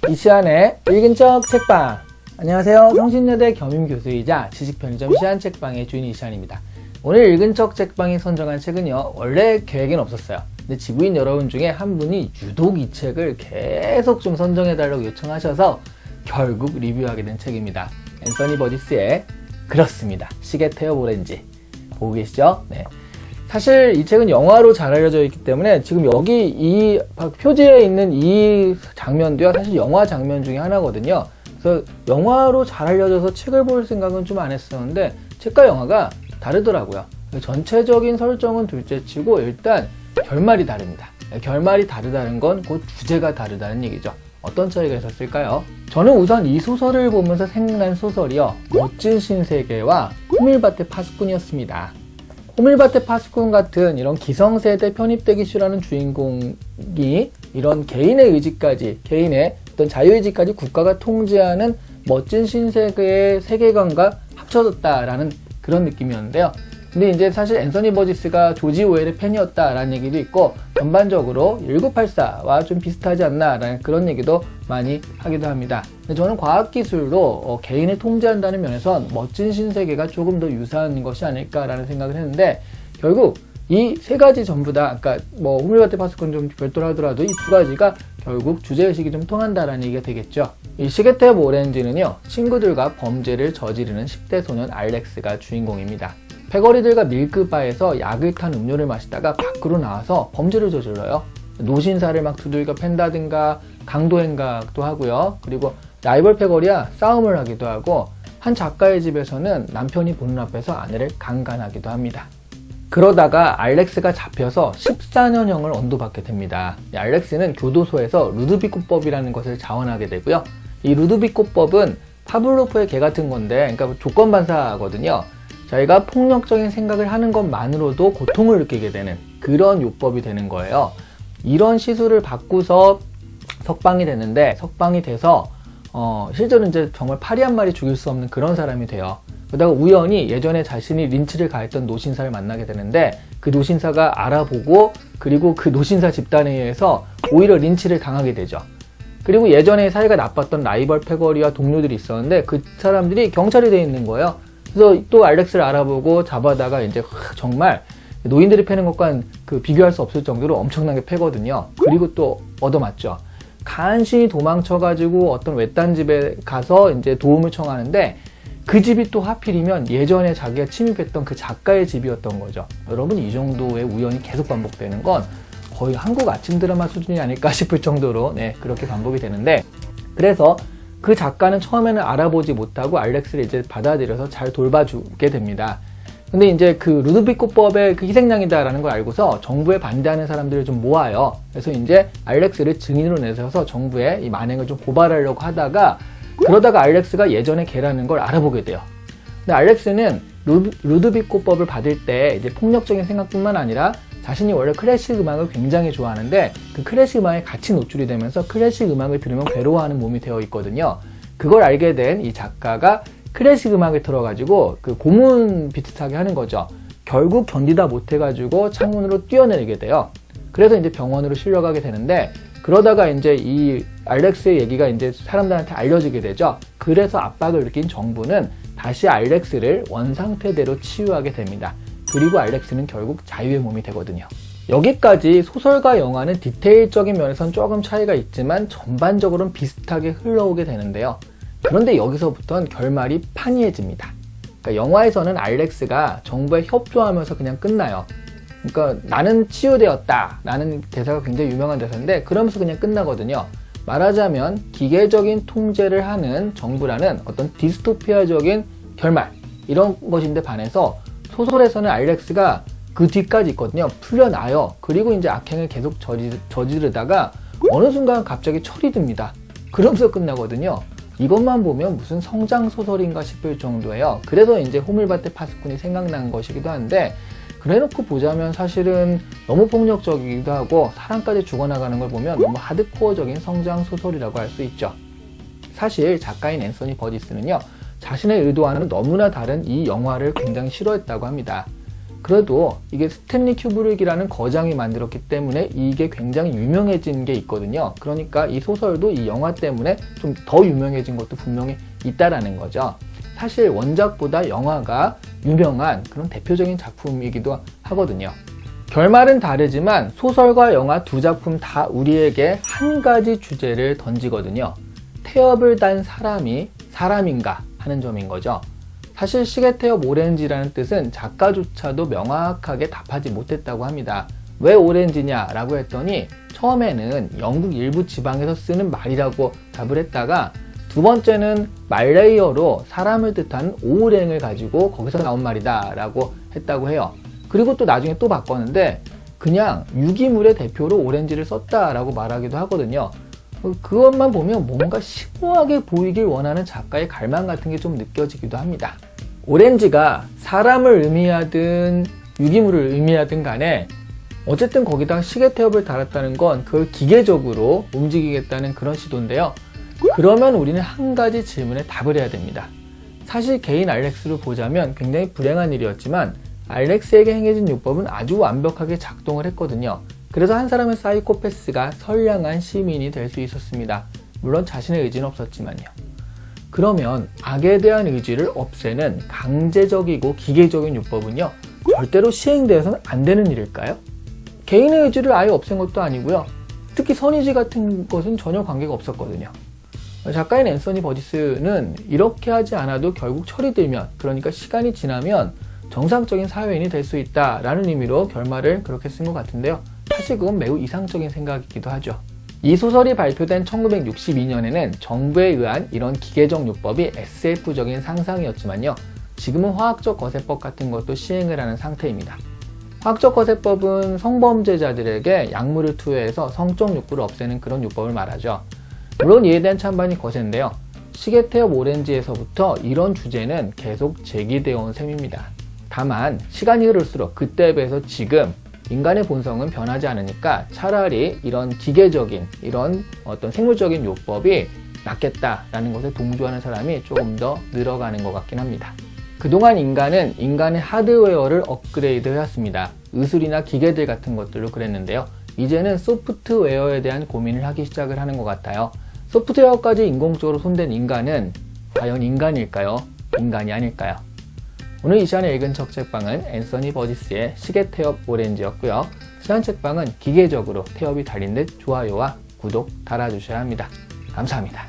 이시안의 읽은 척 책방. 안녕하세요. 성신여대 겸임교수이자 지식편의점 시안책방의 주인 이시안입니다. 오늘 읽은 척 책방이 선정한 책은요, 원래 계획은 없었어요. 근데 지구인 여러분 중에 한 분이 유독 이 책을 계속 좀 선정해달라고 요청하셔서 결국 리뷰하게 된 책입니다. 앤서니 버디스의 그렇습니다. 시계 태엽 오렌지. 보고 계시죠? 네. 사실 이 책은 영화로 잘 알려져 있기 때문에 지금 여기 이 표지에 있는 이 장면도요, 사실 영화 장면 중에 하나거든요. 그래서 영화로 잘 알려져서 책을 볼 생각은 좀 안 했었는데 책과 영화가 다르더라고요. 전체적인 설정은 둘째치고 일단 결말이 다릅니다. 결말이 다르다는 건 곧 주제가 다르다는 얘기죠. 어떤 차이가 있었을까요? 저는 우선 이 소설을 보면서 생각난 소설이요, 멋진 신세계와 호밀밭의 파수꾼이었습니다. 호밀밭의 파수꾼 같은 이런 기성세대 편입되기 싫어하는 주인공이 이런 개인의 의지까지, 개인의 어떤 자유의지까지 국가가 통제하는 멋진 신세계의 세계관과 합쳐졌다라는 그런 느낌이었는데요. 근데 이제 사실 앤서니 버디스가 조지 오웰의 팬이었다라는 얘기도 있고, 전반적으로 1984와 좀 비슷하지 않나라는 그런 얘기도 많이 하기도 합니다. 근데 저는 과학기술로 개인을 통제한다는 면에선 멋진 신세계가 조금 더 유사한 것이 아닐까라는 생각을 했는데, 결국 이 세 가지 전부 다, 그러니까 뭐 호밀밭의 파수꾼 좀 별도로 하더라도 이 두 가지가 결국 주제의식이 좀 통한다라는 얘기가 되겠죠. 이 시계 태엽 오렌지는요, 친구들과 범죄를 저지르는 10대 소년 알렉스가 주인공입니다. 패거리들과 밀크바에서 약을 탄 음료를 마시다가 밖으로 나와서 범죄를 저질러요. 노신사를 막 두들겨 팬다든가 강도행각도 하고요. 그리고 라이벌 패거리와 싸움을 하기도 하고, 한 작가의 집에서는 남편이 보는 앞에서 아내를 강간하기도 합니다. 그러다가 알렉스가 잡혀서 14년형을 언도받게 됩니다. 이 알렉스는 교도소에서 루드비코법이라는 것을 자원하게 되고요. 이 루드비코법은 파블로프의 개 같은 건데, 그러니까 조건반사거든요. 저희가 폭력적인 생각을 하는 것만으로도 고통을 느끼게 되는 그런 요법이 되는 거예요. 이런 시술을 받고서 석방이 되는데, 석방이 돼서 실제로 이제 정말 파리 한 마리 죽일 수 없는 그런 사람이 돼요. 그러다가 우연히 예전에 자신이 린치를 가했던 노신사를 만나게 되는데, 그 노신사가 알아보고, 그리고 그 노신사 집단에 의해서 오히려 린치를 당하게 되죠. 그리고 예전에 사이가 나빴던 라이벌 패거리와 동료들이 있었는데, 그 사람들이 경찰이 돼 있는 거예요. 그래서 또 알렉스를 알아보고 잡아다가 이제 정말 노인들이 패는 것과 비교할 수 없을 정도로 엄청나게 패거든요. 그리고 또 얻어맞죠. 간신히 도망쳐가지고 어떤 외딴 집에 가서 이제 도움을 청하는데, 그 집이 또 하필이면 예전에 자기가 침입했던 그 작가의 집이었던 거죠. 여러분, 이 정도의 우연이 계속 반복되는 건 거의 한국 아침 드라마 수준이 아닐까 싶을 정도로 그렇게 반복이 되는데, 그래서 그 작가는 처음에는 알아보지 못하고 알렉스를 이제 받아들여서 잘 돌봐주게 됩니다. 근데 이제 그 루드비코법의 그 희생양이다라는 걸 알고서 정부에 반대하는 사람들을 좀 모아요. 그래서 이제 알렉스를 증인으로 내세워서 정부에 이 만행을 좀 고발하려고 하다가, 그러다가 알렉스가 예전에 걔라는 걸 알아보게 돼요. 근데 알렉스는 루드비코법을 받을 때 이제 폭력적인 생각뿐만 아니라 자신이 원래 클래식 음악을 굉장히 좋아하는데, 그 클래식 음악에 같이 노출이 되면서 클래식 음악을 들으면 괴로워하는 몸이 되어 있거든요. 그걸 알게 된 이 작가가 클래식 음악을 틀어가지고 그 고문 비슷하게 하는 거죠. 결국 견디다 못해가지고 창문으로 뛰어내리게 돼요. 그래서 이제 병원으로 실려가게 되는데, 그러다가 이제 이 알렉스의 얘기가 이제 사람들한테 알려지게 되죠. 그래서 압박을 느낀 정부는 다시 알렉스를 원상태대로 치유하게 됩니다. 그리고 알렉스는 결국 자유의 몸이 되거든요. 여기까지 소설과 영화는 디테일적인 면에선 조금 차이가 있지만 전반적으로는 비슷하게 흘러오게 되는데요. 그런데 여기서부터는 결말이 판이해집니다. 그러니까 영화에서는 알렉스가 정부에 협조하면서 그냥 끝나요. 그러니까 나는 치유되었다 라는 대사가 굉장히 유명한 대사인데, 그러면서 그냥 끝나거든요. 말하자면 기계적인 통제를 하는 정부라는 어떤 디스토피아적인 결말, 이런 것인데 반해서 소설에서는 알렉스가 그 뒤까지 있거든요. 풀려나요. 그리고 이제 악행을 계속 저지르다가 어느 순간 갑자기 철이 듭니다. 그러면서 끝나거든요. 이것만 보면 무슨 성장소설인가 싶을 정도예요. 그래서 이제 호밀밭의 파수꾼이 생각난 것이기도 한데, 그래놓고 보자면 사실은 너무 폭력적이기도 하고 사람까지 죽어나가는 걸 보면 너무 하드코어적인 성장소설이라고 할 수 있죠. 사실 작가인 앤서니 버디스는요, 자신의 의도와는 너무나 다른 이 영화를 굉장히 싫어했다고 합니다. 그래도 이게 스탠리 큐브릭이라는 거장이 만들었기 때문에 이게 굉장히 유명해진 게 있거든요. 그러니까 이 소설도 이 영화 때문에 좀 더 유명해진 것도 분명히 있다라는 거죠. 사실 원작보다 영화가 유명한 그런 대표적인 작품이기도 하거든요. 결말은 다르지만 소설과 영화 두 작품 다 우리에게 한 가지 주제를 던지거든요. 태엽을 단 사람이 사람인가 하는 점인 거죠. 사실 시계 태엽 오렌지라는 뜻은 작가조차도 명확하게 답하지 못했다고 합니다. 왜 오렌지냐 라고 했더니 처음에는 영국 일부 지방에서 쓰는 말이라고 답을 했다가 두 번째는 말레이어로 사람을 뜻하는 오랭을 가지고 거기서 나온 말이다 라고 했다고 해요. 그리고 또 나중에 또 바꿨는데 그냥 유기물의 대표로 오렌지를 썼다라고 말하기도 하거든요. 그것만 보면 뭔가 심오하게 보이길 원하는 작가의 갈망 같은 게 좀 느껴지기도 합니다. 오렌지가 사람을 의미하든 유기물을 의미하든 간에 어쨌든 거기다 시계 태엽을 달았다는 건 그걸 기계적으로 움직이겠다는 그런 시도인데요. 그러면 우리는 한 가지 질문에 답을 해야 됩니다. 사실 개인 알렉스로 보자면 굉장히 불행한 일이었지만 알렉스에게 행해진 율법은 아주 완벽하게 작동을 했거든요. 그래서 한 사람의 사이코패스가 선량한 시민이 될 수 있었습니다. 물론 자신의 의지는 없었지만요. 그러면 악에 대한 의지를 없애는 강제적이고 기계적인 율법은요, 절대로 시행되어서는 안 되는 일일까요? 개인의 의지를 아예 없앤 것도 아니고요. 특히 선의지 같은 것은 전혀 관계가 없었거든요. 작가인 앤서니 버지스는 이렇게 하지 않아도 결국 철이 들면, 그러니까 시간이 지나면 정상적인 사회인이 될 수 있다라는 의미로 결말을 그렇게 쓴 것 같은데요. 사실 그건 매우 이상적인 생각이기도 하죠. 이 소설이 발표된 1962년에는 정부에 의한 이런 기계적 율법이 SF적인 상상이었지만요. 지금은 화학적 거세법 같은 것도 시행을 하는 상태입니다. 화학적 거세법은 성범죄자들에게 약물을 투여해서 성적 욕구를 없애는 그런 율법을 말하죠. 물론 이에 대한 찬반이 거센데요. 시계 태엽 오렌지에서부터 이런 주제는 계속 제기되어 온 셈입니다. 다만 시간이 흐를수록 그때에 비해서 지금 인간의 본성은 변하지 않으니까 차라리 이런 기계적인, 이런 어떤 생물적인 요법이 낫겠다라는 것에 동조하는 사람이 조금 더 늘어가는 것 같긴 합니다. 그동안 인간은 인간의 하드웨어를 업그레이드 해왔습니다. 의술이나 기계들 같은 것들로 그랬는데요. 이제는 소프트웨어에 대한 고민을 하기 시작을 하는 것 같아요. 소프트웨어까지 인공적으로 손댄 인간은 과연 인간일까요? 인간이 아닐까요? 오늘 이 시간에 읽은 첫 책방은 앤서니 버지스의 시계 태엽 오렌지였고요. 시간 책방은 기계적으로 태엽이 달린 듯 좋아요와 구독 달아주셔야 합니다. 감사합니다.